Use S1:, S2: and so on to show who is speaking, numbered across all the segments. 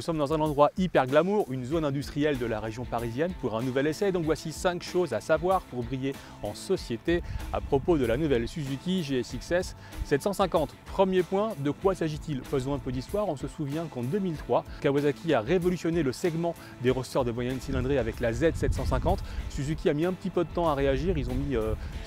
S1: sommes dans un endroit hyper glamour, une zone industrielle de la région parisienne pour un nouvel essai. Donc voici 5 choses à savoir pour briller en société à propos de la nouvelle Suzuki GSX-S 750. Premier point, de quoi s'agit-il? Faisons un peu d'histoire. On se souvient qu'en 2003, Kawasaki a révolutionné le segment des roadsters de moyenne cylindrée avec la Z750. Suzuki a mis un petit peu de temps à réagir. Ils ont mis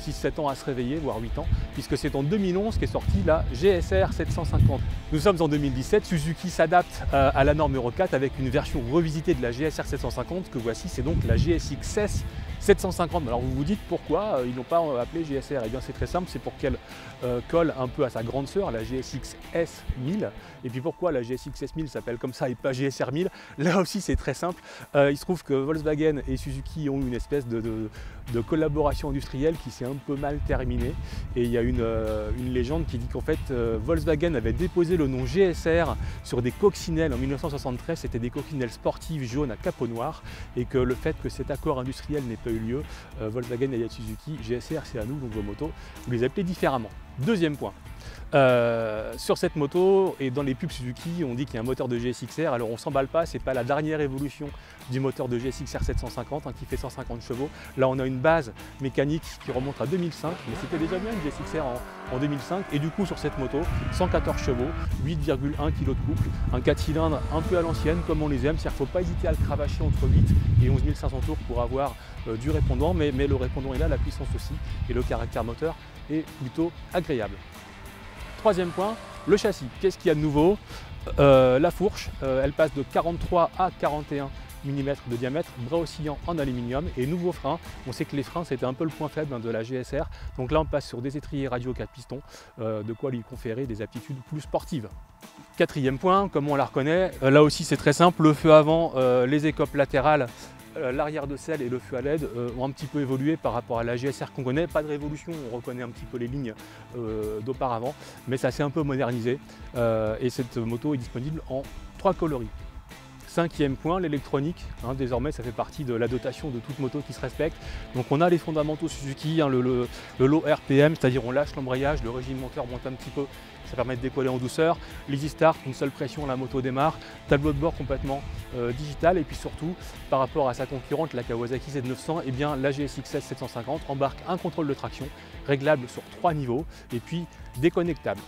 S1: 6-7 ans à se réveiller, voire 8 ans, puisque c'est en 2011 qu'est sortie la GSR 750. Nous sommes en 2017, Suzuki s'adapte à la norme Euro 4 avec une version revisitée de la GSR 750 que voici, c'est donc la GSX-S 750. Alors vous vous dites pourquoi ils n'ont pas appelé GSR? Eh bien c'est très simple, c'est pour qu'elle colle un peu à sa grande sœur, la GSX-S 1000. Et puis pourquoi la GSX-S 1000 s'appelle comme ça et pas GSR 1000? Là aussi c'est très simple, il se trouve que Volkswagen et Suzuki ont une espèce de collaboration industrielle qui s'est un peu mal terminée. Et il y a une légende qui dit qu'en fait Volkswagen avait déposé le nom GSR sur des coccinelles en 1973, c'était des coccinelles sportives jaunes à capot noir, et que le fait que cet accord industriel n'ait pas eu lieu, Volkswagen a dit à Suzuki, GSR c'est à nous, donc vos motos, vous les appelez différemment. Deuxième point, sur cette moto et dans les pubs Suzuki, on dit qu'il y a un moteur de GSX-R, alors on s'emballe pas, c'est pas la dernière évolution du moteur de GSX-R 750 qui fait 150 chevaux. Là on a une base mécanique qui remonte à 2005, mais c'était déjà bien une GSX-R en 2005, et du coup sur cette moto, 114 chevaux, 8,1 kg de couple, un 4 cylindres un peu à l'ancienne comme on les aime, c'est-à-dire qu'il ne faut pas hésiter à le cravacher entre 8 et 11 500 tours pour avoir du répondant, mais le répondant est là, la puissance aussi, et le caractère moteur est plutôt agréable. Troisième point, le châssis. Qu'est-ce qu'il y a de nouveau? La fourche, elle passe de 43 à 41 mm de diamètre, bras oscillants en aluminium, et nouveau frein. On sait que les freins c'était un peu le point faible de la GSR, donc là on passe sur des étriers radio 4 pistons, de quoi lui conférer des aptitudes plus sportives. Quatrième point, comme on la reconnaît, là aussi c'est très simple, le feu avant, les écopes latérales, l'arrière de selle et le feu à LED ont un petit peu évolué par rapport à la GSR qu'on connaît. Pas de révolution, on reconnaît un petit peu les lignes d'auparavant, mais ça s'est un peu modernisé et cette moto est disponible en 3 coloris. Cinquième point, l'électronique. Désormais, ça fait partie de la dotation de toute moto qui se respecte. Donc on a les fondamentaux Suzuki, le low RPM, c'est-à-dire on lâche l'embrayage, le régime moteur monte un petit peu, ça permet de décoller en douceur. L'Easy Start, une seule pression, la moto démarre. Tableau de bord complètement digital, et puis surtout, par rapport à sa concurrente, la Kawasaki Z900, eh bien, la GSX-S 750 embarque un contrôle de traction réglable sur 3 niveaux et puis déconnectable.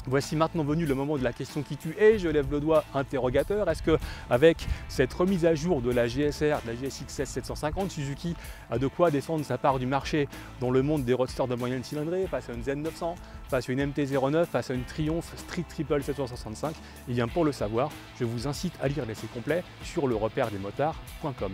S1: Voici maintenant venu le moment de la question qui tue, et je lève le doigt interrogateur. Est-ce que avec cette remise à jour de la GSR, de la GSX-S 750, Suzuki a de quoi défendre sa part du marché dans le monde des roadsters de moyenne cylindrée, face à une Z900, face à une MT-09, face à une Triumph Street Triple 765? Et bien pour le savoir, je vous incite à lire l'essai complet sur le repère des motards.com.